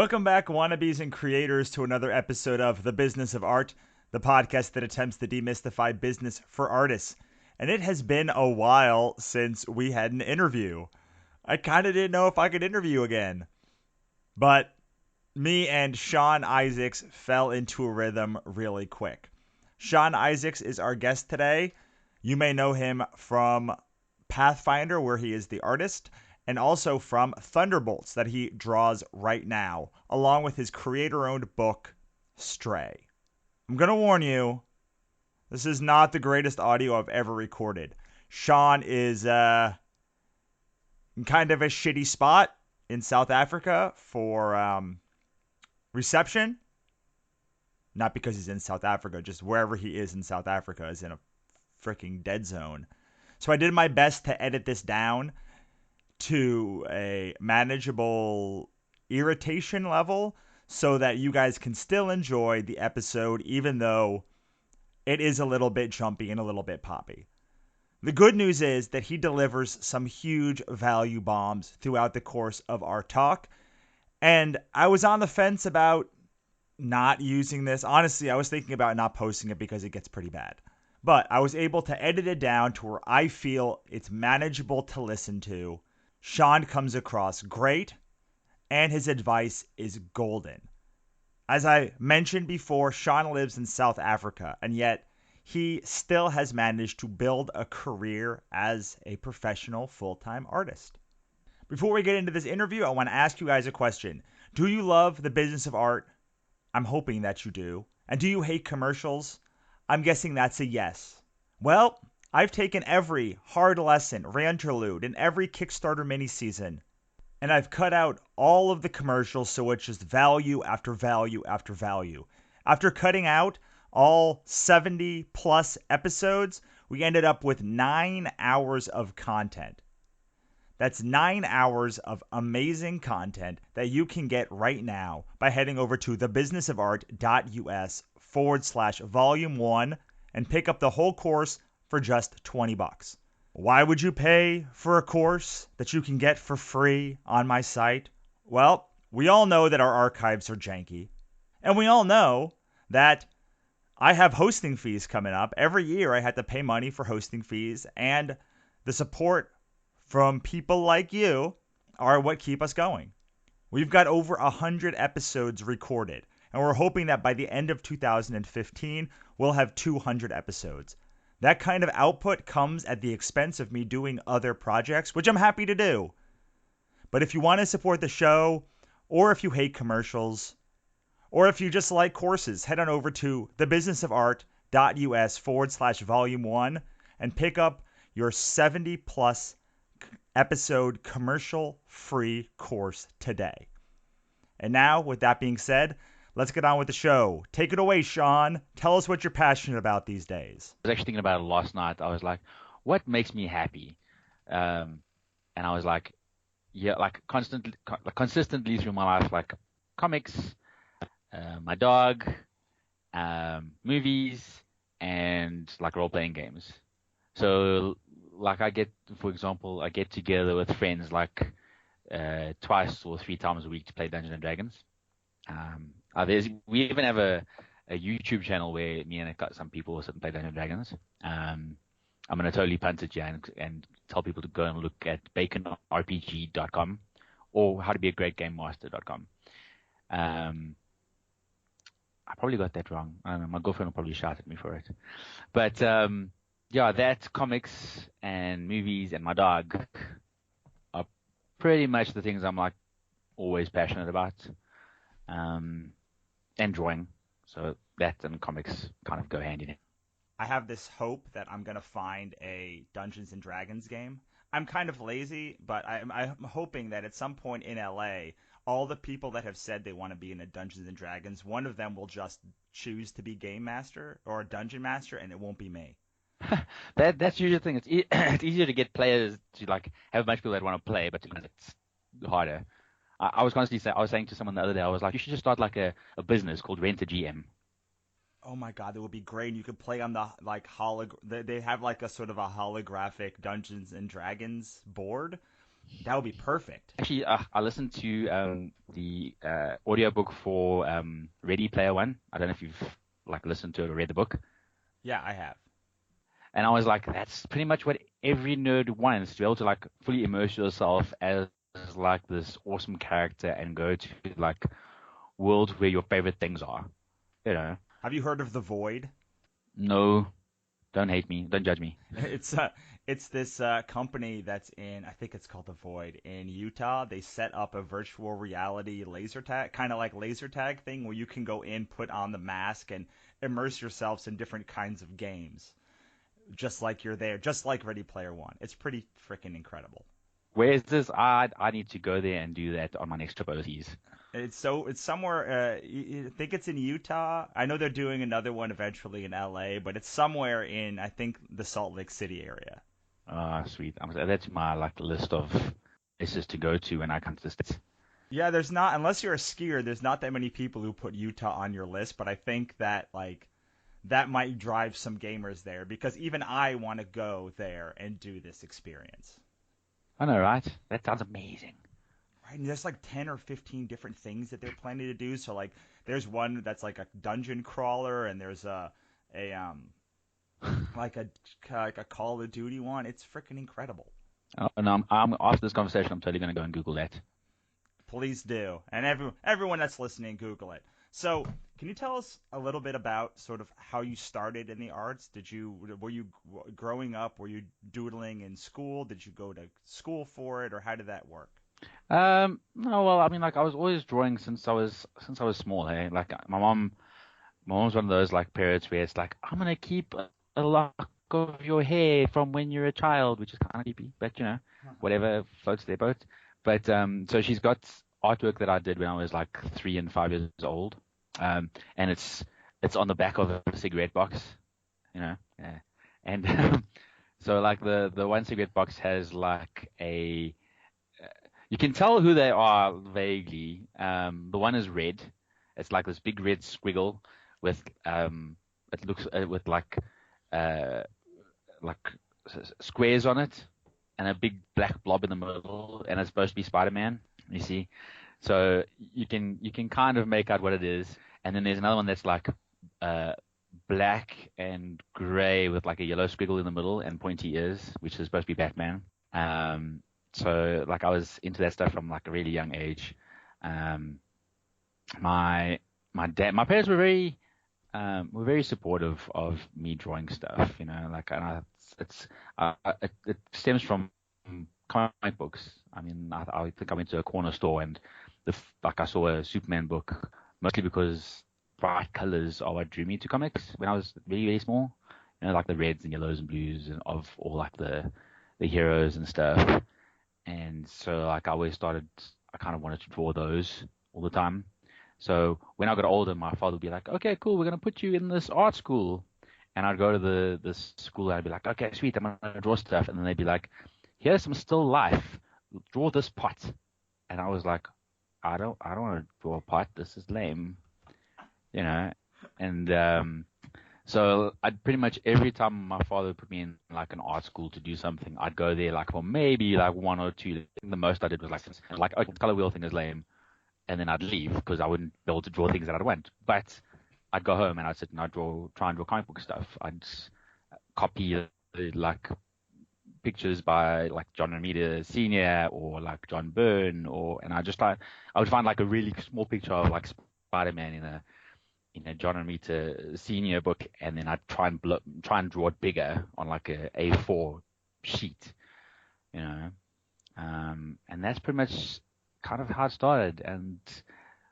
Welcome back, wannabes and creators, to another episode of The Business of Art, the podcast that attempts to demystify business for artists. And it has been a while since we had an interview. I kind of didn't know if I could interview again. But me and Sean Izaakse fell into a rhythm really quick. Sean Izaakse is our guest today. You may know him from Pathfinder, where he is the artist, and also from Thunderbolts that he draws right now, along with his creator-owned book, Stray. I'm going to warn you, this is not the greatest audio I've ever recorded. Sean is in kind of a shitty spot in South Africa for reception. Not because he's in South Africa, just wherever he is in South Africa is in a freaking dead zone. So I did my best to edit this down to a manageable irritation level so that you guys can still enjoy the episode even though it is a little bit jumpy and a little bit poppy. The good news is that he delivers some huge value bombs throughout the course of our talk, and I was on the fence about not using this. Honestly, I was thinking about not posting it because it gets pretty bad. But I was able to edit it down to where I feel it's manageable to listen to. Sean comes across great, and his advice is golden. As I mentioned before, Sean lives in South Africa, and yet he still has managed to build a career as a professional full-time artist. Before we get into this interview, I want to ask you guys a question. Do you love the business of art? I'm hoping that you do. And do you hate commercials? I'm guessing that's a yes. Well, I've taken every hard lesson, ranterlude, and every Kickstarter mini-season, and I've cut out all of the commercials so it's just value after value after value. After cutting out all 70 plus episodes, we ended up with 9 hours of content. That's 9 hours of amazing content that you can get right now by heading over to thebusinessofart.us/volume 1 and pick up the whole course for just $20. Why would you pay for a course that you can get for free on my site? Well, we all know that our archives are janky. And we all know that I have hosting fees coming up. Every year I had to pay money for hosting fees, and the support from people like you are what keep us going. We've got over 100 episodes recorded, and we're hoping that by the end of 2015, we'll have 200 episodes. That kind of output comes at the expense of me doing other projects, which I'm happy to do. But if you want to support the show, or if you hate commercials, or if you just like courses, head on over to thebusinessofart.us/volume 1 and pick up your 70 plus episode commercial free course today. And now, with that being said, let's get on with the show. Take it away, Sean. Tell us what you're passionate about these days. I was actually thinking about it last night. I was like, what makes me happy? And I was like, yeah, like consistently through my life, like comics, my dog, movies, and like role-playing games. So like for example, I get together with friends like twice or 3 times a week to play Dungeons and Dragons. We even have a YouTube channel where me and some people sit and play Dungeons and Dragons. I'm going to totally punt it here and tell people to go and look at baconrpg.com or howtobeagreatgamemaster.com. I probably got that wrong. I don't know. My girlfriend will probably shout at me for it. But yeah, that's comics and movies and my dog are pretty much the things I'm like always passionate about. And drawing. So that and comics kind of go hand in hand. I have this hope that I'm going to find a Dungeons and Dragons game. I'm kind of lazy, but I'm hoping that at some point in LA, all the people that have said they want to be in a Dungeons and Dragons, one of them will just choose to be game master or a dungeon master, and it won't be me. That's usually the thing. It's easier to get players to like have a bunch of people that want to play, but it's harder. I was saying to someone the other day, I was like, you should just start like a business called Rent a GM. Oh my god, that would be great. And you could play on the they have like a sort of a holographic Dungeons and Dragons board, That would be perfect. Actually, I listened to the audiobook for Ready Player One. I don't know if you've like listened to it or read the book. Yeah, I have. And I was like, that's pretty much what every nerd wants, to be able to like fully immerse yourself as like this awesome character and go to like worlds where your favorite things are. You know, Have you heard of The Void? no, don't hate me, don't judge me. It's it's this company that's in, I think it's called The Void in Utah. They set up a virtual reality laser tag, kind of like laser tag thing, where you can go in, put on the mask, and immerse yourselves in different kinds of games, just like you're there, just like Ready Player One. It's pretty freaking incredible. Where is this? I need to go there and do that on my next trip overseas. It's somewhere. I think it's in Utah. I know they're doing another one eventually in LA, but it's somewhere in, I think, the Salt Lake City area. Ah, sweet. That's my like list of places to go to when I come to the States. Yeah, there's not, unless you're a skier, there's not that many people who put Utah on your list, but I think that like that might drive some gamers there because even I want to go there and do this experience. I know, right? That sounds amazing. Right? And there's like 10 or 15 different things that they're planning to do. So like there's one that's like a dungeon crawler and there's a like a Call of Duty one. It's freaking incredible. And I'm after this conversation, I'm totally gonna go and Google that. Please do. And everyone that's listening, Google it. So, can you tell us a little bit about sort of how you started in the arts? Were you growing up, were you doodling in school? Did you go to school for it, or how did that work? No, well, I mean, like I was always drawing since I was small. Hey, like my mom's one of those like parents where it's like I'm gonna keep a lock of your hair from when you're a child, which is kind of creepy, but you know, whatever floats their boat. But so she's got artwork that I did when I was like 3 and 5 years old, and it's on the back of a cigarette box, you know, yeah. And so like the one cigarette box has like a you can tell who they are vaguely. The one is red. It's like this big red squiggle with it looks with uh, like squares on it and a big black blob in the middle, and it's supposed to be Spider-Man. You see, so you can kind of make out what it is. And then there's another one that's like uh, black and gray with like a yellow squiggle in the middle and pointy ears, which is supposed to be Batman. So like I was into that stuff from like a really young age. Um, my parents were very supportive of me drawing stuff, you know, like and it stems from comic books. I mean, I think I went to a corner store and like I saw a Superman book, mostly because bright colors are what drew me to comics when I was really really small. You know, like the reds and yellows and blues and of all like the heroes and stuff. And so like I kind of wanted to draw those all the time. So when I got older, my father would be like, okay, cool, we're going to put you in this art school. And I'd go to this school and I'd be like, okay, sweet, I'm going to draw stuff. And then they'd be like, here's some still life. Draw this pot. And I was like, I don't want to draw a pot. This is lame, you know? And, so I'd pretty much every time my father would put me in like an art school to do something, I'd go there like for maybe like 1 or 2. The most I did was like okay, the color wheel thing is lame, and then I'd leave because I wouldn't be able to draw things that I'd want. But I'd go home and I'd sit and try and draw comic book stuff. I'd copy like pictures by like John Romita Senior or like John Byrne and I would find like a really small picture of like Spider-Man in a John Romita Senior book, and then I'd try and draw it bigger on like a A4 sheet, you know. And that's pretty much kind of how it started. And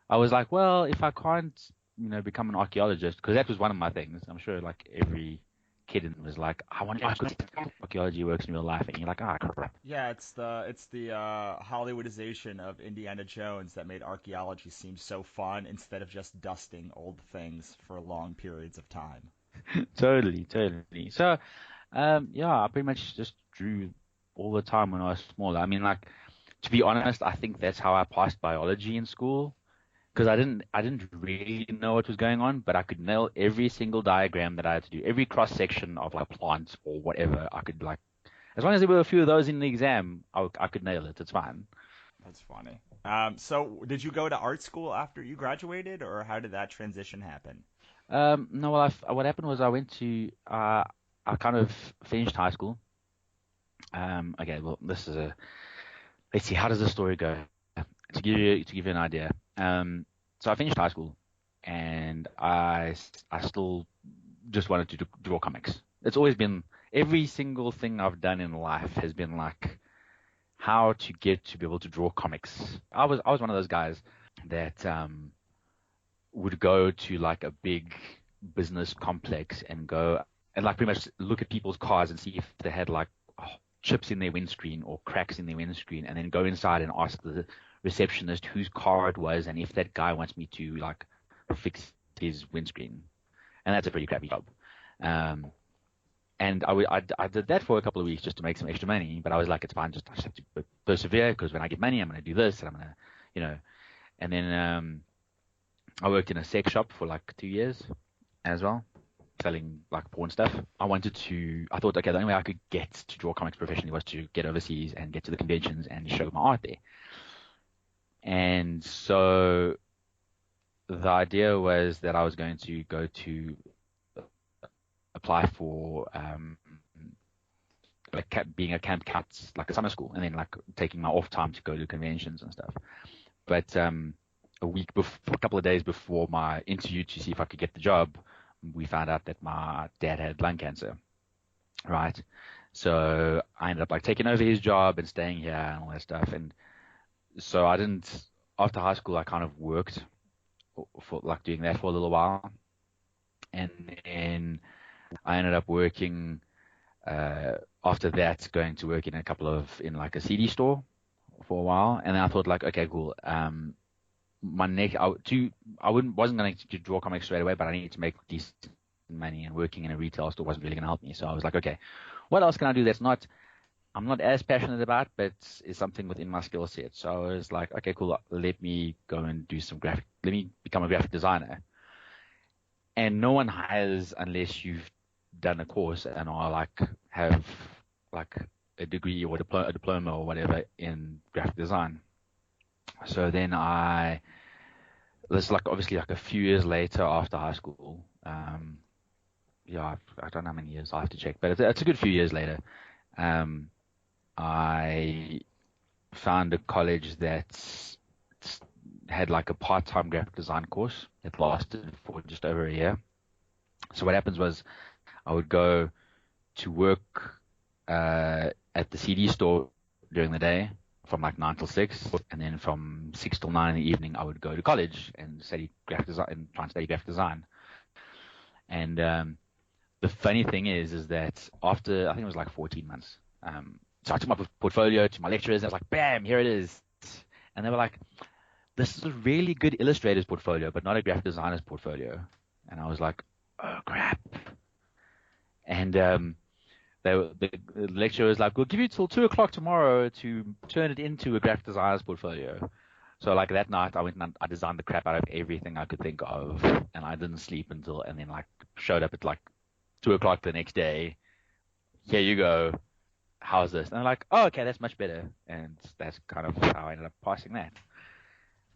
I was like, well, if I can't, you know, become an archaeologist, because that was one of my things. I'm sure like every kid was like, I want to archaeology works in real life, and you're like, ah, crap. Yeah, it's the Hollywoodization of Indiana Jones that made archaeology seem so fun instead of just dusting old things for long periods of time. Totally, totally. So, yeah, I pretty much just drew all the time when I was smaller. I mean, like, to be honest, I think that's how I passed biology in school because I didn't really know what was going on, but I could nail every single diagram that I had to do, every cross section of like plants or whatever. I could like As long as there were a few of those in the exam, I could nail it. It's fine. That's funny. So did you go to art school after you graduated, or how did that transition happen? No, well, what happened was I kind of finished high school. Okay, well, let's see, how does the story go? To give you an idea. So I finished high school, and I still just wanted to draw comics. It's always been every single thing I've done in life has been like how to get to be able to draw comics. I was one of those guys that would go to like a big business complex and go and like pretty much look at people's cars and see if they had like chips in their windscreen or cracks in their windscreen, and then go inside and ask the receptionist whose car it was and if that guy wants me to like fix his windscreen. And that's a pretty crappy job. Um, and I did that for a couple of weeks just to make some extra money. But I was like, it's fine, I just have to persevere because when I get money, I'm going to do this and I'm going to, you know. And then I worked in a sex shop for like 2 years as well, selling like porn stuff. I thought, okay, the only way I could get to draw comics professionally was to get overseas and get to the conventions and show my art there. And so the idea was that I was going to go to apply for like being a camp cat, like a summer school, and then like taking my off time to go to conventions and stuff. But a couple of days before my interview to see if I could get the job, we found out that my dad had lung cancer, right? So I ended up like taking over his job and staying here and all that stuff. And so I didn't, after high school, I kind of worked for like doing that for a little while. And then I ended up working, after that, going to work in like a CD store for a while. And then I thought like, okay, cool. My next, wasn't going to draw comics straight away, but I needed to make decent money, and working in a retail store wasn't really going to help me. So I was like, okay, what else can I do I'm not as passionate about, but is something within my skill set. So I was like, okay, cool. Let me go and let me become a graphic designer. And no one hires unless you've done a course and are like, have like a degree or a diploma or whatever in graphic design. So then this is like obviously like a few years later after high school. Yeah, I don't know how many years I have to check, but it's a good few years later. I found a college that had like a part-time graphic design course that lasted for just over a year. So what happens was I would go to work at the CD store during the day from like 9 till 6, and then from 6 till 9 in the evening I would go to college and study graphic design and try and study graphic design. And the funny thing is that after I think it was like 14 months, so I took my portfolio to my lecturers and I was like, bam, here it is. And they were like, this is a really good illustrator's portfolio, but not a graphic designer's portfolio. And I was like, oh crap. And the lecturer was like, we'll give you till 2 o'clock tomorrow to turn it into a graphic designer's portfolio. So like that night, I went and I designed the crap out of everything I could think of, and I didn't sleep and then like showed up at like 2 o'clock the next day. Here you go. How's this? And I'm like, oh, okay, that's much better. And that's kind of how I ended up passing that.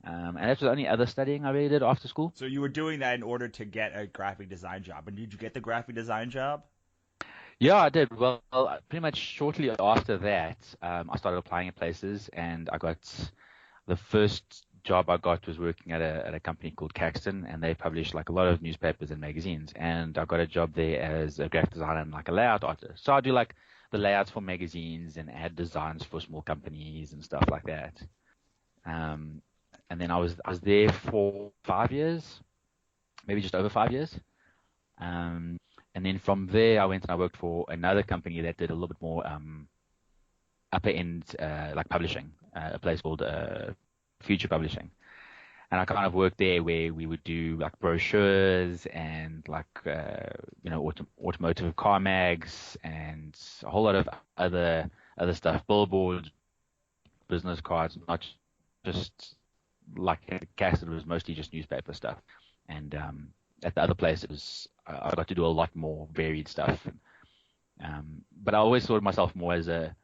And that was the only other studying I really did after school. So you were doing that in order to get a graphic design job, and did you get the graphic design job? Yeah, I did. Well, pretty much shortly after that, I started applying at places, and the first job I got was working at a company called Caxton, and they published like a lot of newspapers and magazines. And I got a job there as a graphic designer and like a layout artist. So I do like the layouts for magazines and ad designs for small companies and stuff like that. And then I was there for 5 years, maybe just over 5 years. And then from there, I went and I worked for another company that did a little bit more upper end, like publishing, a place called Future Publishing. And I kind of worked there where we would do like brochures and like, automotive car mags and a whole lot of other stuff, billboards, business cards, not just like Castle, it was mostly just newspaper stuff. And at the other place, I got to do a lot more varied stuff. But I always thought of myself more as an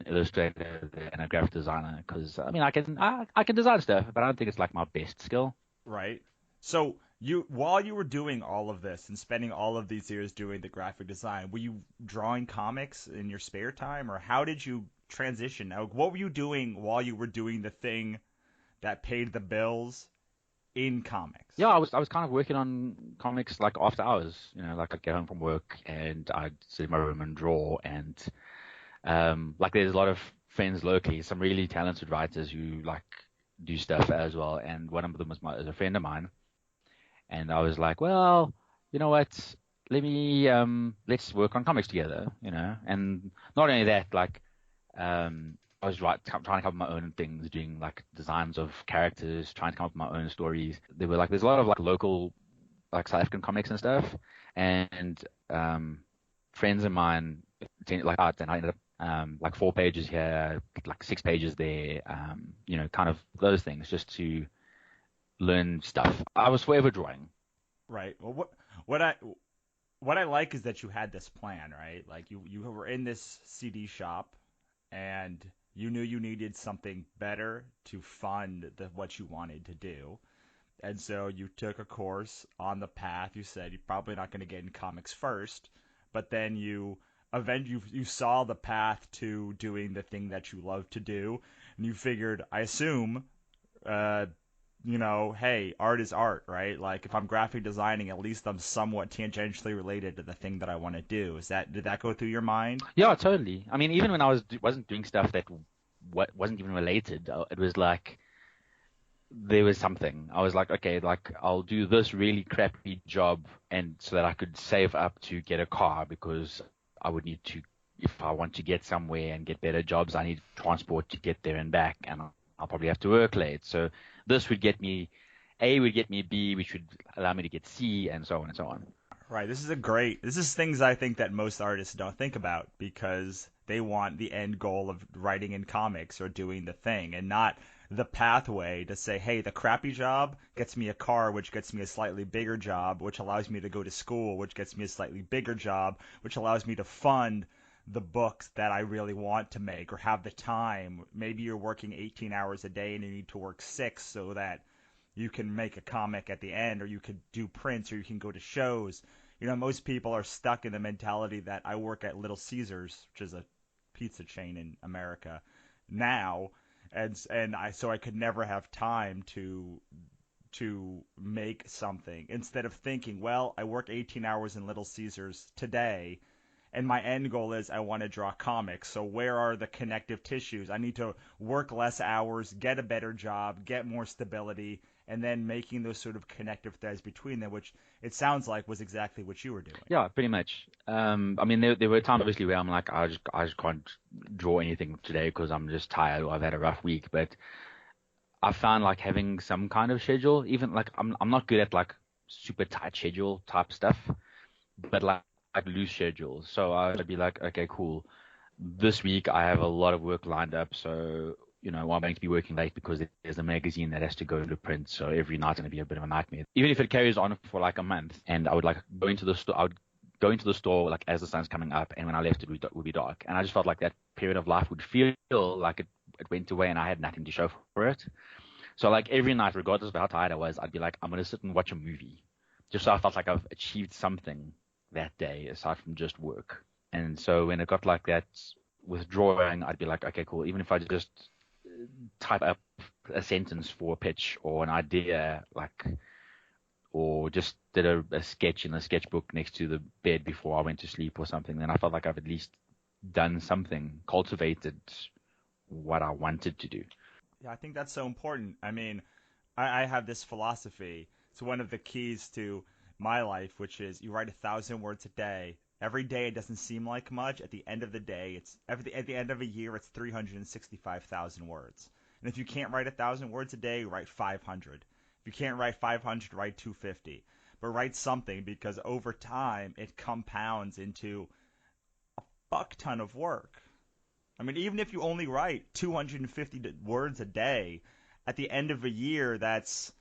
illustrator than a graphic designer because I mean I can design stuff, but I don't think it's like my best skill. Right. So while you were doing all of this and spending all of these years doing the graphic design, were you drawing comics in your spare time, or how did you transition? Now, what were you doing while you were doing the thing that paid the bills in comics? Yeah, I was kind of working on comics like after hours. Like I'd get home from work and I'd sit in my room and draw. And like there's a lot of friends locally, some really talented writers who like do stuff as well. And one of them is a friend of mine. And I was like, well, you know what? Let's work on comics together. And not only that, like I was trying to come up with my own things, doing like designs of characters, trying to come up with my own stories. There's a lot of like local like South African comics and stuff, and friends of mine like art, and I ended up like 4 pages here, like 6 pages there, kind of those things just to learn stuff. I was forever drawing. Right. Well, what I what I like is that you had this plan, right? Like you were in this CD shop and you knew you needed something better to fund what you wanted to do. And so you took a course on the path. You said you're probably not going to get in comics first, but then you saw the path to doing the thing that you love to do, and you figured, I assume, uh, hey, art is art, right? Like if I'm graphic designing, at least I'm somewhat tangentially related to the thing that I want to do. Did that go through your mind? Yeah, totally. I mean, even when wasn't doing stuff that wasn't even related, it was like there was something. I was like, okay, like I'll do this really crappy job, and so that I could save up to get a car because I would need to, if I want to get somewhere and get better jobs, I need transport to get there and back, and I'll probably have to work late. So this would get me A, would get me B, which would allow me to get C, and so on and so on. Right. This is things I think that most artists don't think about because they want the end goal of writing in comics or doing the thing and not the pathway to say, hey, the crappy job gets me a car, which gets me a slightly bigger job, which allows me to go to school, which gets me a slightly bigger job, which allows me to fund the books that I really want to make or have the time. Maybe you're working 18 hours a day and you need to work six so that you can make a comic at the end, or you could do prints, or you can go to shows. Most people are stuck in the mentality that I work at Little Caesars, which is a pizza chain in America now, and I could never have time to make something instead of thinking, well, I work 18 hours in Little Caesars today and my end goal is I want to draw comics. So where are the connective tissues? I need to work less hours, get a better job, get more stability, and then making those sort of connective threads between them, which it sounds like was exactly what you were doing. Yeah, pretty much. I mean, there were times obviously where I'm like, I just can't draw anything today because I'm just tired or I've had a rough week. But I found like having some kind of schedule, even like I'm not good at like super tight schedule type stuff, but like loose schedules. So I'd be like, okay, cool. This week I have a lot of work lined up, so I'm going to be working late because there's a magazine that has to go into print. So every night's going to be a bit of a nightmare, even if it carries on for like a month. And I would like go into the store. I would go into the store like as the sun's coming up, and when I left, would be dark. And I just felt like that period of life would feel like it went away, and I had nothing to show for it. So like every night, regardless of how tired I was, I'd be like, I'm gonna sit and watch a movie, just so I felt like I've achieved something that day aside from just work. And so when it got like that with drawing, I'd be like, okay, cool. Even if I just type up a sentence for a pitch or an idea, like, or just did a sketch in a sketchbook next to the bed before I went to sleep or something, then I felt like I've at least done something, cultivated what I wanted to do. Yeah, I think that's so important. I mean, I have this philosophy. It's one of the keys to my life, which is you write 1,000 words a day. Every day it doesn't seem like much. At the end of the day, at the end of a year, it's 365,000 words. And if you can't write 1,000 words a day, write 500. If you can't write 500, write 250. But write something because over time it compounds into a fuck ton of work. I mean, even if you only write 250 words a day, at the end of a year, that's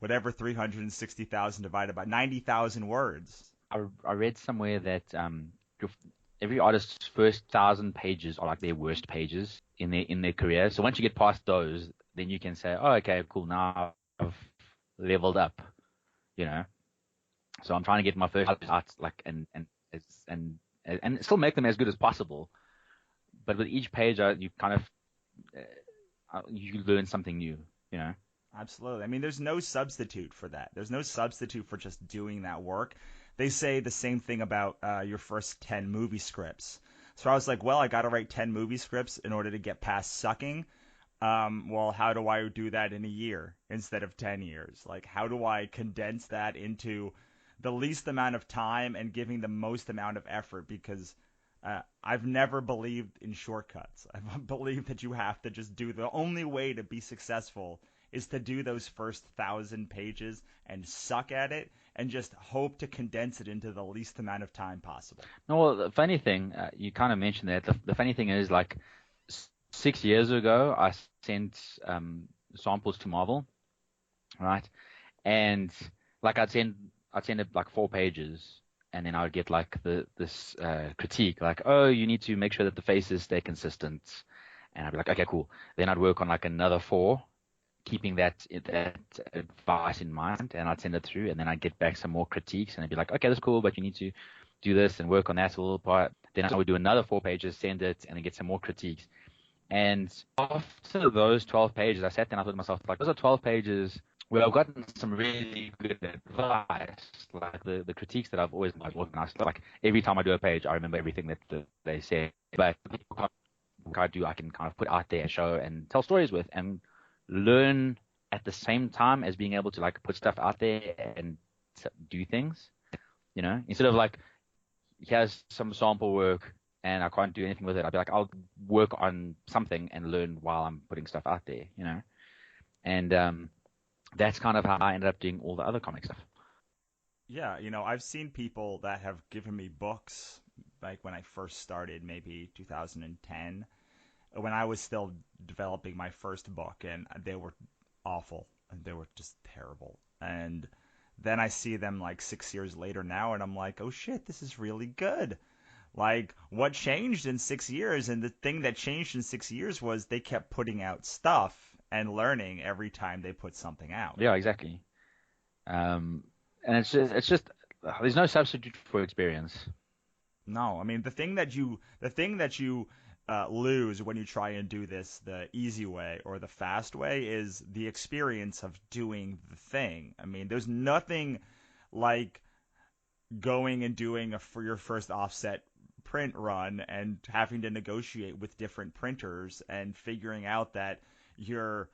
whatever 360,000 divided by 90,000 words. I read somewhere that your, every artist's first 1,000 pages are like their worst pages in their career. So once you get past those, then you can say, oh, okay, cool, now I've leveled up, you know. So I'm trying to get my first arts like and still make them as good as possible. But with each page, you kind of you learn something new, you know. Absolutely. I mean, there's no substitute for that. There's no substitute for just doing that work. They say the same thing about your first 10 movie scripts. So I was like, well, I got to write 10 movie scripts in order to get past sucking. Well, how do I do that in a year instead of 10 years? Like, how do I condense that into the least amount of time and giving the most amount of effort? Because I've never believed in shortcuts. I've believed that you have to just do the only way to be successful is to do those first 1,000 pages and suck at it and just hope to condense it into the least amount of time possible. No, well, the funny thing, you kind of mentioned that. The funny thing is, like 6 years ago, I sent samples to Marvel, right? And like I'd send it like 4 pages, and then I would get like this critique, like, oh, you need to make sure that the faces stay consistent, and I'd be like, okay, cool. Then I'd work on like another four, keeping that advice in mind, and I'd send it through, and then I'd get back some more critiques, and I'd be like, okay, that's cool, but you need to do this and work on that a little part. Then I would do another 4 pages, send it, and then get some more critiques. And after those 12 pages, I sat down, I thought to myself, like, those are 12 pages where I've gotten some really good advice, like the critiques that I've always organized. Like every time I do a page, I remember everything that they said. But what I can kind of put out there and show and tell stories with and learn at the same time as being able to like put stuff out there and do things, you know, instead of like, here's some sample work and I can't do anything with it. I'd be like, I'll work on something and learn while I'm putting stuff out there, you know, and that's kind of how I ended up doing all the other comic stuff. Yeah, I've seen people that have given me books like when I first started, maybe 2010, when I was still developing my first book, and they were awful and they were just terrible. And then I see them like 6 years later now, and I'm like, oh shit, this is really good. Like, what changed in 6 years? And the thing that changed in 6 years was they kept putting out stuff and learning every time they put something out. Yeah, exactly. Um, and it's just there's no substitute for experience. No, I mean the thing that you lose when you try and do this the easy way or the fast way is the experience of doing the thing. I mean, there's nothing like going and doing for your first offset print run and having to negotiate with different printers and figuring out that your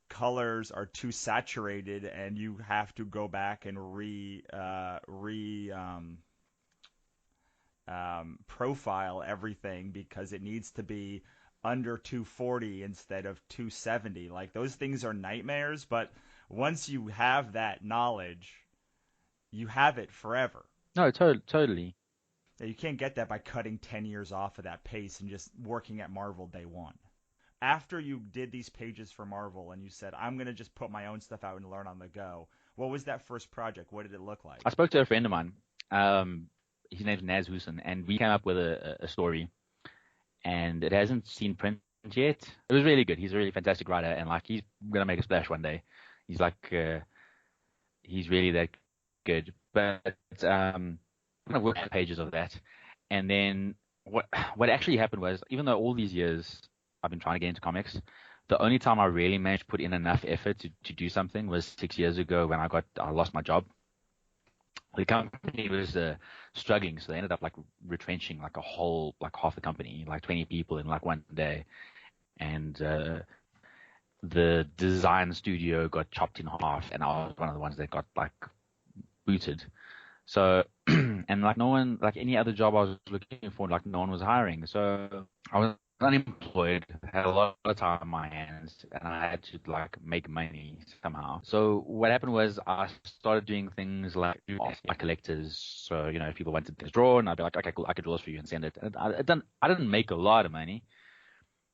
colors are too saturated and you have to go back and re profile everything because it needs to be under 240 instead of 270. Like those things are nightmares, but once you have that knowledge, you have it forever. No, totally. Yeah, you can't get that by cutting 10 years off of that pace and just working at Marvel day one. After you did these pages for Marvel and you said, I'm going to just put my own stuff out and learn on the go, what was that first project? What did it look like? I spoke to a friend of mine. Um, his name's Naz Hoosen, and we came up with a story, and it hasn't seen print yet. It was really good. He's a really fantastic writer, and like he's gonna make a splash one day. He's like he's really that good. But kind of worked the pages of that, and then what actually happened was, even though all these years I've been trying to get into comics, the only time I really managed to put in enough effort to do something was 6 years ago when I lost my job. The company was struggling, so they ended up like retrenching like a whole like half the company, like 20 people in like one day, and the design studio got chopped in half, and I was one of the ones that got like booted. So and like no one, like any other job I was looking for, like no one was hiring. So I was unemployed, had a lot of time on my hands, and I had to like make money somehow. So what happened was I started doing things like my collectors. So if people wanted this drawn, I'd be like, okay, cool, I could draw this for you and send it. And I didn't make a lot of money.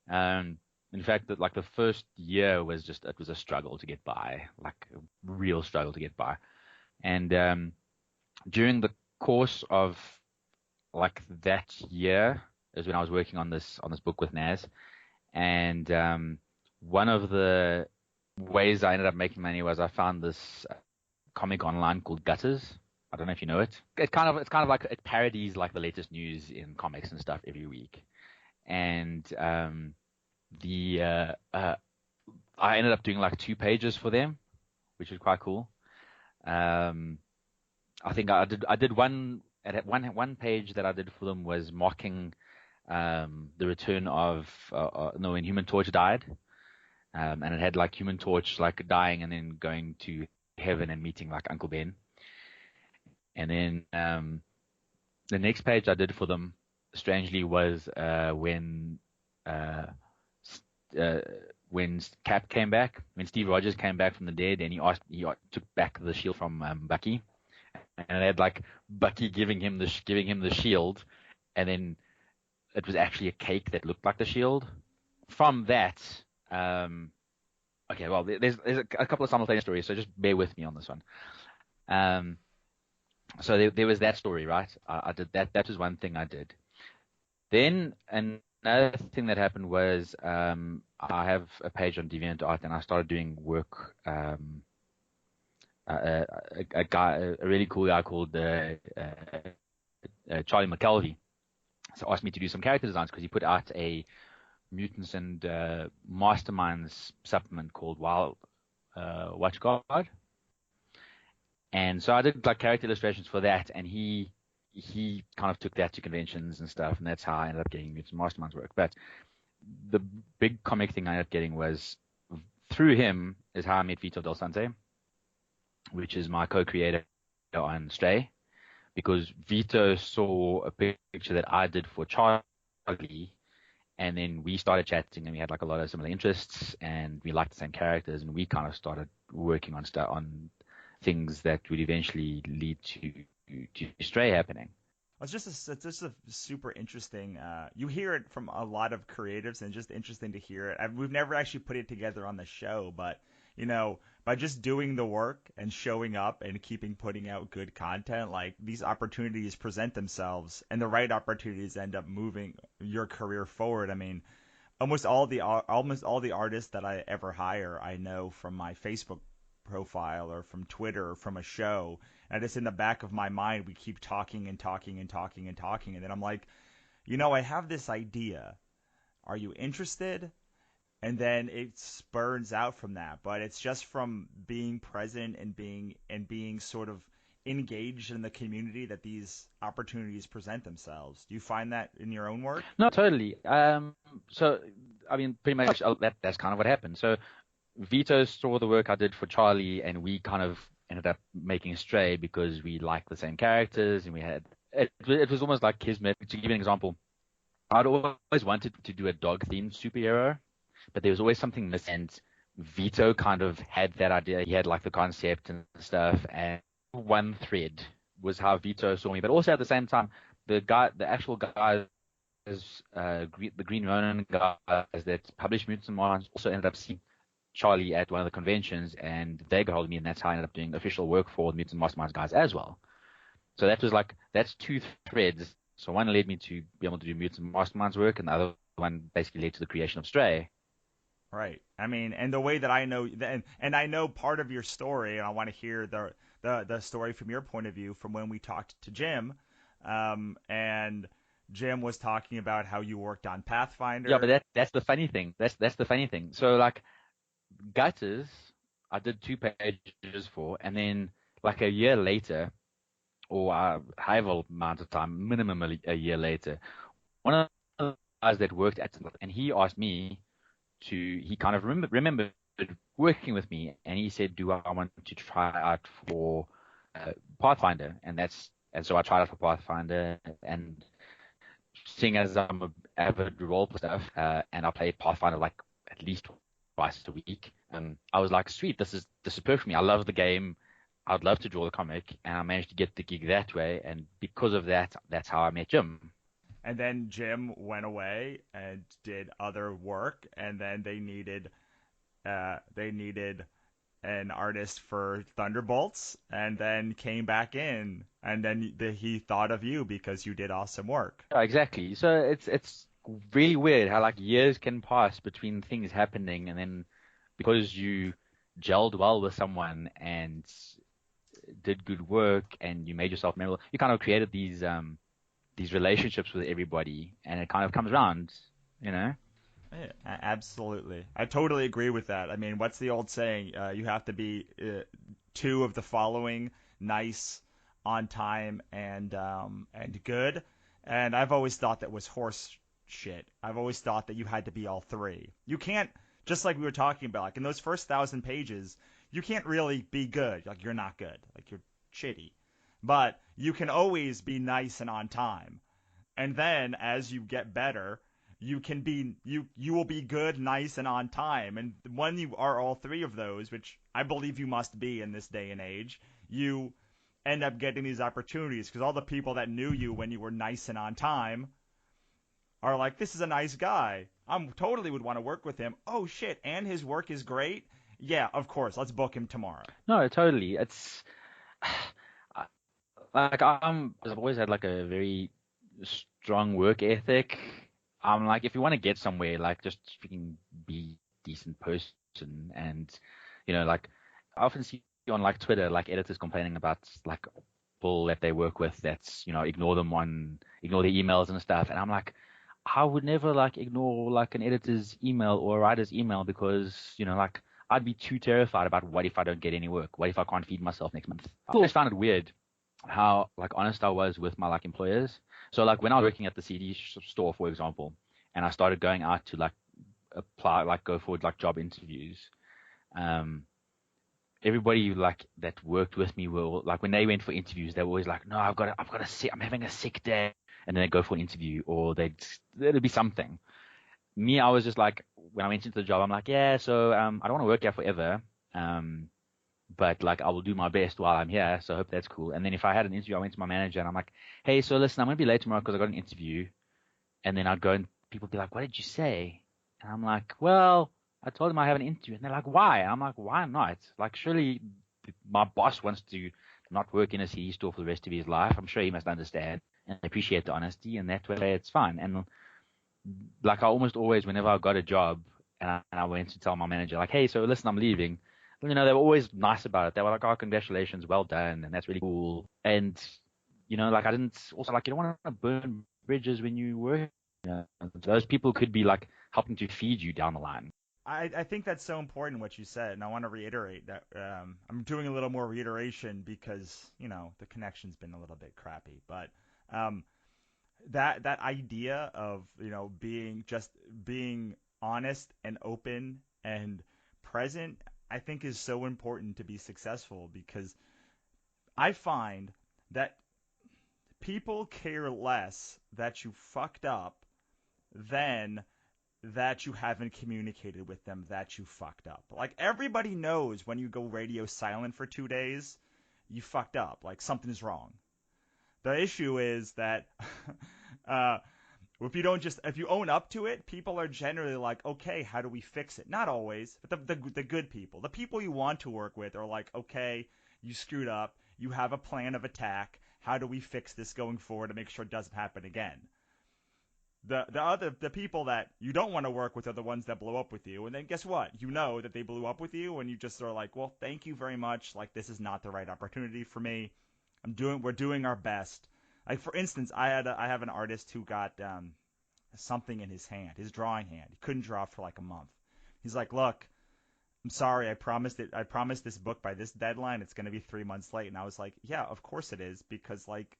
In fact, like the first year it was a struggle to get by, like a real struggle to get by. And during the course of like that year is when I was working on this book with Naz, and one of the ways I ended up making money was I found this comic online called Gutters. I don't know if you know it. It's kind of like it parodies like the latest news in comics and stuff every week. And the I ended up doing like 2 pages for them, which was quite cool. Um, I think I did one page that I did for them was mocking the return of no, when Human Torch died, and it had like Human Torch like dying and then going to heaven and meeting like Uncle Ben. And then the next page I did for them, strangely, was uh, uh, when Cap came back, when Steve Rogers came back from the dead, and he took back the shield from Bucky, and it had like Bucky giving him the shield, and then it was actually a cake that looked like the shield. From that, um, okay, well, there's a couple of simultaneous stories, so just bear with me on this one. Um, so there was that story, right? I did that. That was one thing I did. Then another thing that happened was I have a page on DeviantArt, and I started doing work. A really cool guy called Charlie McKelvey, so asked me to do some character designs because he put out a mutants and masterminds supplement called Wild Watchguard. And so I did like character illustrations for that, and he kind of took that to conventions and stuff, and that's how I ended up getting Mutants Masterminds work. But the big comic thing I ended up getting was through him is how I met Vito Del Sante, which is my co-creator on Stray, because Vito saw a picture that I did for Charlie, and then we started chatting, and we had like a lot of similar interests, and we liked the same characters, and we kind of started working on things that would eventually lead to Stray happening. It's just a super interesting. You hear it from a lot of creatives, and just interesting to hear it. We've never actually put it together on the show, but by just doing the work and showing up and keeping putting out good content, like these opportunities present themselves, and the right opportunities end up moving your career forward. I mean, almost all the artists that I ever hire, I know from my Facebook profile or from Twitter or from a show. And it's in the back of my mind. We keep talking and talking and talking and talking. And then I'm like, I have this idea. Are you interested? And then it spurns out from that. But it's just from being present and being sort of engaged in the community that these opportunities present themselves. Do you find that in your own work? No, totally. So I mean, pretty much that's kind of what happened. So Vito saw the work I did for Charlie, and we kind of ended up making Stray because we liked the same characters, and we had it was almost like kismet. To give you an example, I'd always wanted to do a dog-themed superhero, but there was always something missing. And Vito kind of had that idea. He had like the concept and stuff, and one thread was how Vito saw me. But also at the same time, the actual guys, the Green Ronin guys that published Mutants and Minds also ended up seeing Charlie at one of the conventions, and they got hold of me, and that's how I ended up doing official work for the Mutants and Masterminds guys as well. So that's two threads. So one led me to be able to do Mutants and Masterminds work, and the other one basically led to the creation of Stray. Right. I mean, and the way that I know, and I know part of your story, and I want to hear the story from your point of view from when we talked to Jim, and Jim was talking about how you worked on Yeah, but Pathfinder. that's the funny thing. That's the funny thing. So like Gutters, I did 2 pages for, and then like a year later, or however amount of time, minimum a year later, one of the guys that worked at, and he asked me he kind of remembered working with me, and he said, "Do I want to try out for Pathfinder?" And so I tried out for Pathfinder, and seeing as I'm a avid role player stuff, and I play Pathfinder like at least twice a week, I was like, "Sweet, this is perfect for me. I love the game. I'd love to draw the comic," and I managed to get the gig that way, and because of that, that's how I met Jim. And then Jim went away and did other work, and then they needed an artist for Thunderbolts, and then came back in, and then he thought of you because you did awesome work. Yeah, exactly. So it's really weird how like years can pass between things happening, and then because you gelled well with someone and did good work and you made yourself memorable, you kind of created these relationships with everybody, and it kind of comes around, you know? Yeah, absolutely. I totally agree with that. I mean, what's the old saying? You have to be two of the following: nice, on time, and good. And I've always thought that was horse shit. I've always thought that you had to be all three. You can't, just like we were talking about, like in those first 1,000 pages, you can't really be good. Like you're not good. Like you're shitty. But you can always be nice and on time. And then as you get better, you will be good, nice, and on time. And when you are all three of those, which I believe you must be in this day and age, you end up getting these opportunities because all the people that knew you when you were nice and on time are like, this is a nice guy. I'm totally would want to work with him. Oh shit, and his work is great. Yeah, of course. Let's book him tomorrow. No, totally. It's like I've always had like a very strong work ethic. I'm like, if you want to get somewhere, like just freaking be a decent person, and like I often see on like Twitter, like editors complaining about like people that they work with that's ignore their emails and stuff, and I'm like, I would never like ignore like an editor's email or a writer's email because like I'd be too terrified about what if I don't get any work, what if I can't feed myself next month. I always found it weird how like honest I was with my like employers. So like when I was working at the CD store, for example, and I started going out to like apply, like go for like job interviews, um, everybody like that worked with me were like when they went for interviews, they were always like, no, I've got a sick, I'm having a sick day, and then they go for an interview or there'd be something. Me, I was just like when I went into the job, I'm like, yeah, so I don't want to work here forever. Um, but like I will do my best while I'm here. So I hope that's cool. And then if I had an interview, I went to my manager and I'm like, hey, so listen, I'm gonna be late tomorrow because I got an interview. And then I'd go and people be like, what did you say? And I'm like, well, I told them I have an interview. And they're like, why? And I'm like, why not? Like, surely my boss wants to not work in a CD store for the rest of his life. I'm sure he must understand and appreciate the honesty, and that way it's fine. And like I almost always, whenever I got a job and I went to tell my manager, like, hey, so listen, I'm leaving. They were always nice about it. They were like, oh, congratulations, well done, and that's really cool. And like I didn't also like you don't want to burn bridges when you work. Those people could be like helping to feed you down the line. I think that's so important what you said, and I want to reiterate that I'm doing a little more reiteration because the connection's been a little bit crappy, but um, that idea of being honest and open and present, I think is so important to be successful because I find that people care less that you fucked up than that you haven't communicated with them that you fucked up. Like everybody knows when you go radio silent for 2 days, you fucked up. Like something's wrong. The issue is that uh, if you own up to it, people are generally like, okay, how do we fix it? Not always, but the good people, the people you want to work with, are like, okay, you screwed up. You have a plan of attack. How do we fix this going forward to make sure it doesn't happen again? The people that you don't want to work with are the ones that blow up with you, and then guess what? You know that they blew up with you, and you just are like, well, thank you very much. Like this is not the right opportunity for me. We're doing our best. Like for instance, I have an artist who got something in his hand, his drawing hand. He couldn't draw for like a month. He's like, look, I'm sorry, I promised this book by this deadline. It's going to be 3 months late. And I was like, yeah, of course it is, because like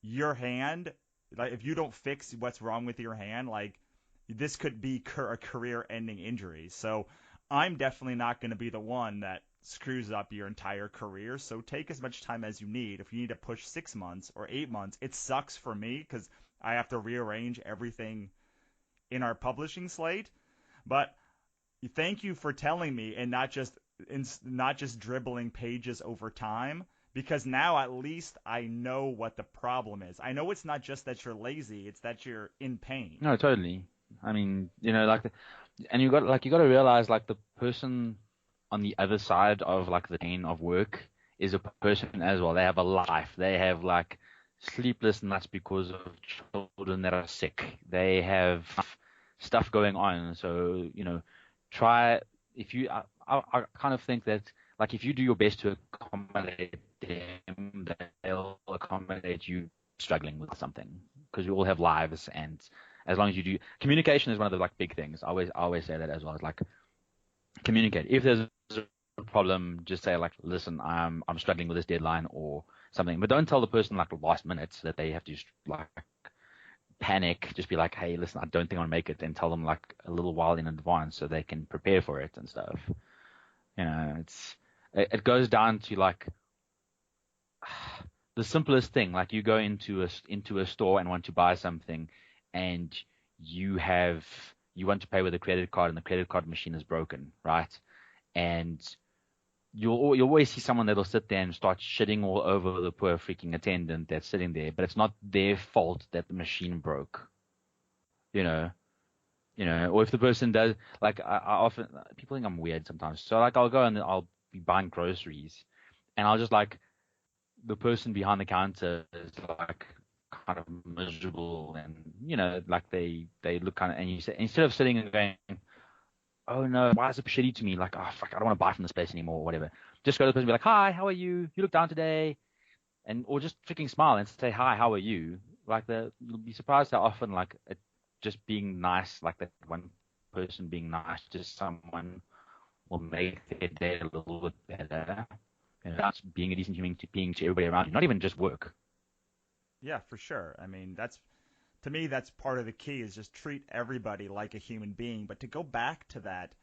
your hand, like if you don't fix what's wrong with your hand, like this could be a career-ending injury. So I'm definitely not going to be the one that screws up your entire career. So take as much time as you need. If you need to push 6 months or 8 months, it sucks for me because I have to rearrange everything in our publishing slate. But thank you for telling me and not just dribbling pages over time, because now at least I know what the problem is. I know it's not just that you're lazy, it's that you're in pain. No, totally. I mean, like, and you got to realize like the person. on the other side of like the chain of work is a person as well. They have a life. They have like sleepless nights because of children that are sick. They have stuff going on. So, try if you, I kind of think that like if you do your best to accommodate them, they'll accommodate you struggling with something because we all have lives. And as long as you do, communication is one of the like big things. I always say that as well. It's like communicate. If there's a problem, just say like, listen, I'm struggling with this deadline or something. But don't tell the person like last minute that they have to like panic. Just be like, hey, listen, I don't think I'll make it, and tell them like a little while in advance so they can prepare for it and stuff. It goes down to like the simplest thing. Like you go into a store and want to buy something, and you want to pay with a credit card, and the credit card machine is broken, right? And you'll always see someone that'll sit there and start shitting all over the poor freaking attendant that's sitting there, but it's not their fault that the machine broke, you know. Or if the person does, like I often people think I'm weird sometimes, so like I'll go and I'll be buying groceries, and I'll just like the person behind the counter is like kind of miserable, and like they look kind of, and you say instead of sitting and going, oh no, why is it shitty to me? Like, oh fuck, I don't want to buy from this place anymore, or whatever. Just go to the person and be like, hi, how are you? You look down today, and or just freaking smile and say, hi, how are you? Like you'll be surprised how often like it, just being nice, like that one person being nice to someone will make their day a little bit better. That's being a decent human being to everybody around you, not even just work. Yeah, for sure. I mean, that's to me that's part of the key is just treat everybody like a human being. But to go back to that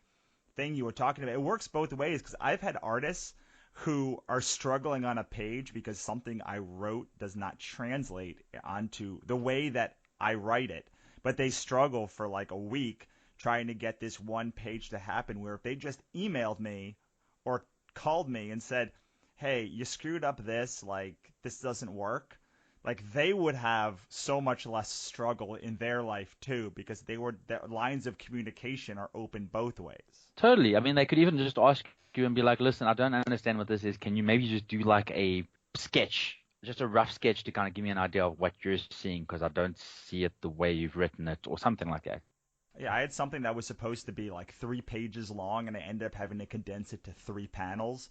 thing you were talking about, it works both ways because I've had artists who are struggling on a page because something I wrote does not translate onto the way that I write it. But they struggle for like a week trying to get this one page to happen where if they just emailed me or called me and said, "Hey, you screwed up this, like this doesn't work." Like they would have so much less struggle in their life too because their lines of communication are open both ways. Totally. I mean, they could even just ask you and be like, listen, I don't understand what this is. Can you maybe just do like a sketch, just a rough sketch to kind of give me an idea of what you're seeing because I don't see it the way you've written it or something like that. Yeah, I had something that was supposed to be like 3 pages long, and I ended up having to condense it to 3 panels.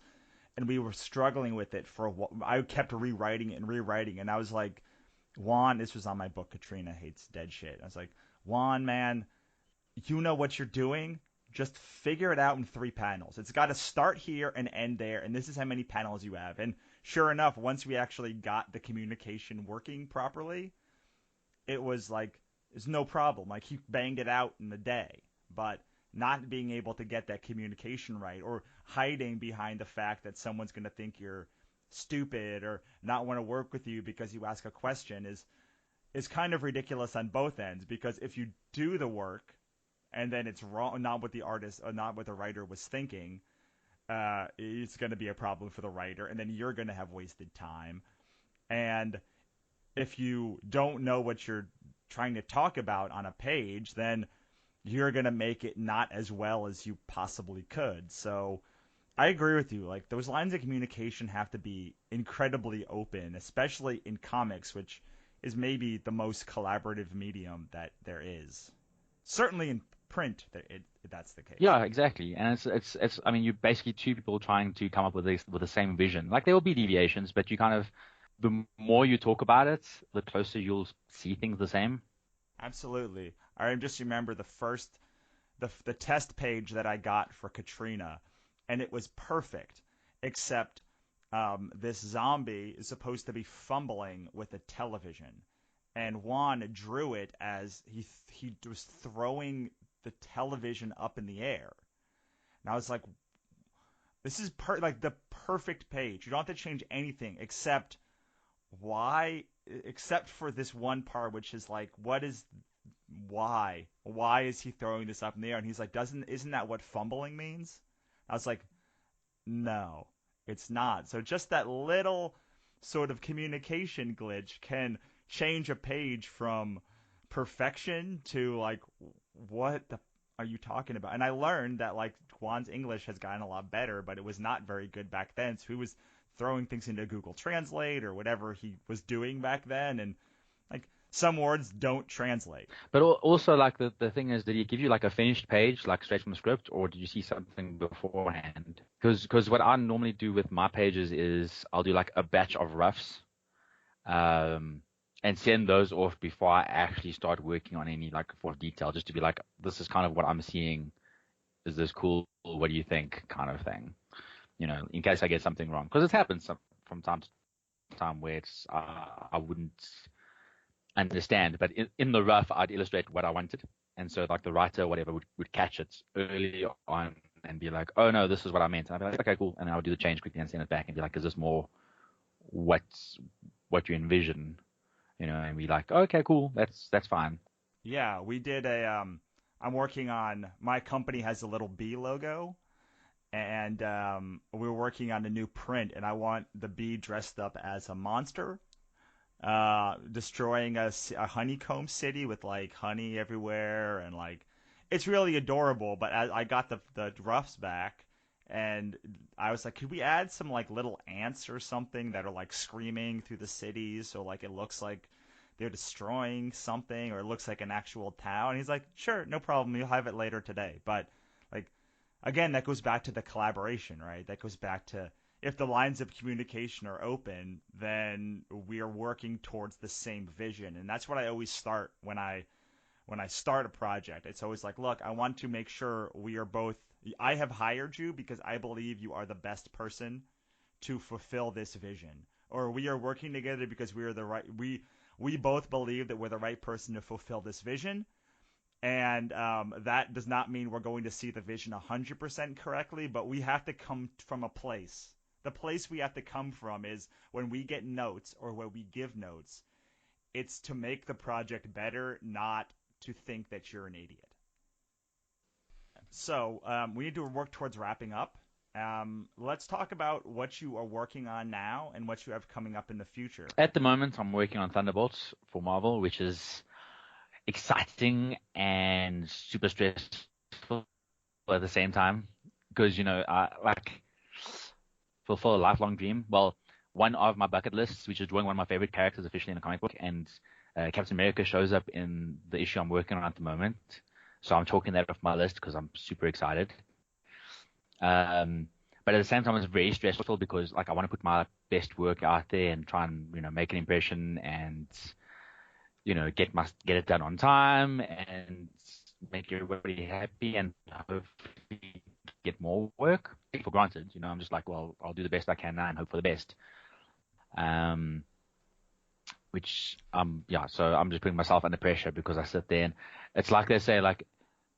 And we were struggling with it for a while. I kept rewriting it and rewriting, and I was like, Juan, this was on my book, Katrina Hates Dead Shit. I was like, Juan, man, you know what you're doing. Just figure it out in 3 panels. It's got to start here and end there, and this is how many panels you have. And sure enough, once we actually got the communication working properly, it was like it's no problem. Like he banged it out in a day, but not being able to get that communication right or hiding behind the fact that someone's going to think you're stupid or not want to work with you because you ask a question is kind of ridiculous on both ends because if you do the work and then it's wrong, not what the artist or not what the writer was thinking, it's going to be a problem for the writer, and then you're going to have wasted time. And if you don't know what you're trying to talk about on a page, then you're going to make it not as well as you possibly could. So I agree with you. Like those lines of communication have to be incredibly open, especially in comics, which is maybe the most collaborative medium that there is. Certainly in print, that's the case. Yeah, exactly. And it's I mean, you're basically two people trying to come up with the same vision. Like there will be deviations, but you kind of the more you talk about it, the closer you'll see things the same. Absolutely. I just remember the test page that I got for Katrina, and it was perfect, except this zombie is supposed to be fumbling with a television, and Juan drew it as he was throwing the television up in the air. And I was like, this is like the perfect page. You don't have to change anything why, except for this one part, which is like, what is why? Why is he throwing this up in the air? And he's like, doesn't isn't that what fumbling means? I was like, no, it's not. So just that little sort of communication glitch can change a page from perfection to like what the are you talking about? And I learned that like Juan's English has gotten a lot better, but it was not very good back then. So he was throwing things into Google Translate or whatever he was doing back then, and like some words don't translate. But also, like the thing is, did he give you like a finished page, like straight from the script, or did you see something beforehand? Because what I normally do with my pages is I'll do like a batch of roughs, um, and send those off before I actually start working on any like for detail, just to be like, this is kind of what I'm seeing. Is this cool? What do you think? Kind of thing. In case I get something wrong, because it happens from time to time where it's I wouldn't understand, but in the rough, I'd illustrate what I wanted. And so, like, the writer or whatever would catch it early on and be like, oh, no, this is what I meant. And I'd be like, okay, cool. And then I would do the change quickly and send it back and be like, is this more what you envision? And be like, okay, cool. That's fine. Yeah, we did a I'm working on my company has a little bee logo, and we're working on a new print, and I want the bee dressed up as a monster, destroying a honeycomb city with like honey everywhere, and like it's really adorable. But I got the roughs back, and I was like, could we add some like little ants or something that are like screaming through the cities, so like it looks like they're destroying something, or it looks like an actual town. He's like, sure, no problem, you'll have it later today. But like again, that goes back to the collaboration, right? That goes back to if the lines of communication are open, then we are working towards the same vision. And that's what I always start when I start a project. It's always like, look, I want to make sure we are both I have hired you because I believe you are the best person to fulfill this vision. Or we are working together because we both believe that we're the right person to fulfill this vision, and that does not mean we're going to see the vision 100% correctly, but we have to come from a place. The place we have to come from is when we get notes or when we give notes, it's to make the project better, not to think that you're an idiot. So we need to work towards wrapping up. Let's talk about what you are working on now and what you have coming up in the future. At the moment, I'm working on Thunderbolts for Marvel, which is exciting and super stressful at the same time because I like fulfill a lifelong dream. Well, one of my bucket lists, which is drawing one of my favorite characters officially in a comic book, and Captain America shows up in the issue I'm working on at the moment. So I'm chalking that off my list because I'm super excited. But at the same time, it's very stressful because like I want to put my best work out there and try and make an impression and get it done on time and make everybody happy and hopefully get more work. Take it for granted, I'm just like, well, I'll do the best I can now and hope for the best. Which yeah, so I'm just putting myself under pressure because I sit there and it's like they say, like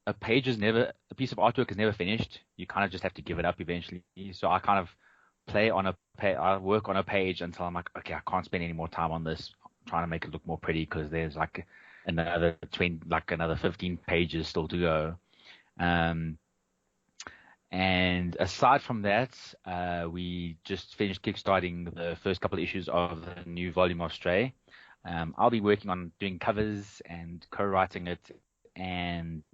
a piece of artwork is never finished. You kind of just have to give it up eventually. So I kind of I work on a page until I'm like, okay, I can't spend any more time on this. I'm trying to make it look more pretty because there's like another 15 pages still to go. And aside from that, we just finished kickstarting the first couple of issues of the new volume of Stray. I'll be working on doing covers and co-writing it and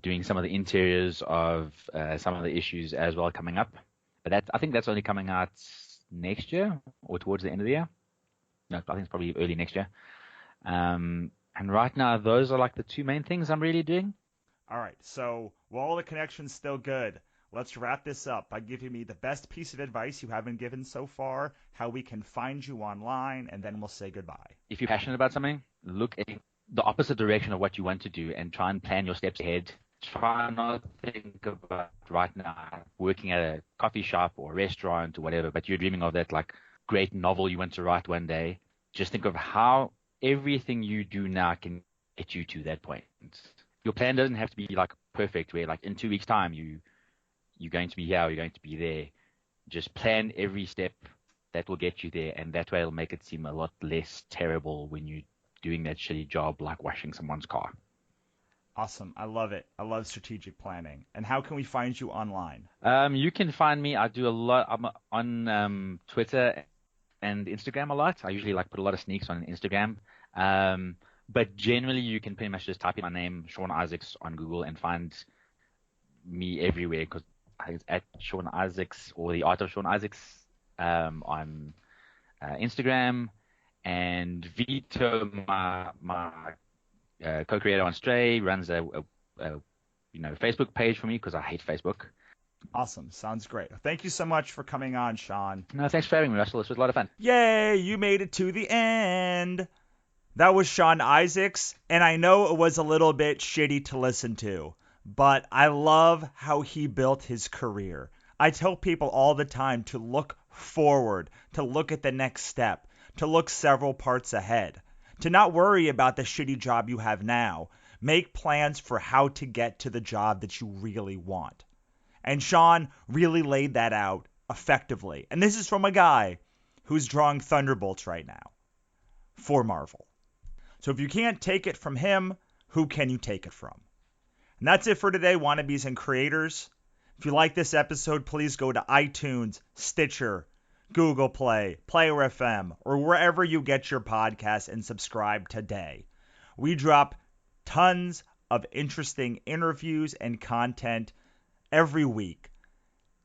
doing some of the interiors of some of the issues as well coming up. But I think that's only coming out next year or towards the end of the year. No, I think it's probably early next year. And right now, those are like the two main things I'm really doing. All right, so while the connection's still good, let's wrap this up by giving me the best piece of advice you haven't given so far, how we can find you online, and then we'll say goodbye. If you're passionate about something, look at the opposite direction of what you want to do and try and plan your steps ahead. Try not to think about right now working at a coffee shop or restaurant or whatever, but you're dreaming of that like great novel you want to write one day. Just think of how everything you do now can get you to that point. Your plan doesn't have to be like perfect where like in 2 weeks time you're going to be here or you're going to be there. Just plan every step that will get you there, and that way it'll make it seem a lot less terrible when you're doing that shitty job like washing someone's car. Awesome. I love it. I love strategic planning. And how can we find you online? You can find me. I do a lot. I'm on Twitter and Instagram a lot. I usually like put a lot of sneaks on Instagram. But generally, you can pretty much just type in my name, Sean Isaacs, on Google and find me everywhere because I think it's at Sean Isaacs or the Art of Sean Isaacs on Instagram. And Vito, my co-creator on Stray, runs a Facebook page for me because I hate Facebook. Awesome. Sounds great. Thank you so much for coming on, Sean. No, thanks for having me, Russell. This was a lot of fun. Yay, you made it to the end. That was Sean Isaacs, and I know it was a little bit shitty to listen to, but I love how he built his career. I tell people all the time to look forward, to look at the next step, to look several parts ahead, to not worry about the shitty job you have now. Make plans for how to get to the job that you really want. And Sean really laid that out effectively. And this is from a guy who's drawing Thunderbolts right now for Marvel. So if you can't take it from him, who can you take it from? And that's it for today, wannabes and creators. If you like this episode, please go to iTunes, Stitcher, Google Play, Player FM, or wherever you get your podcasts and subscribe today. We drop tons of interesting interviews and content every week.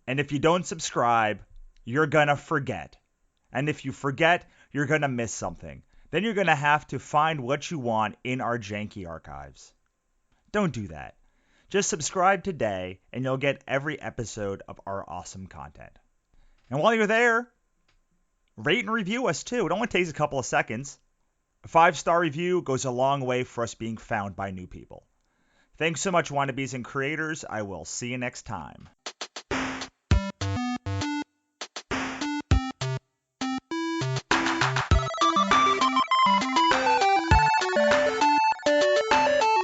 And if you don't subscribe, you're going to forget. And if you forget, you're going to miss something. Then you're going to have to find what you want in our janky archives. Don't do that. Just subscribe today and you'll get every episode of our awesome content. And while you're there, rate and review us too. It only takes a couple of seconds. A 5-star review goes a long way for us being found by new people. Thanks so much, wannabes and creators. I will see you next time.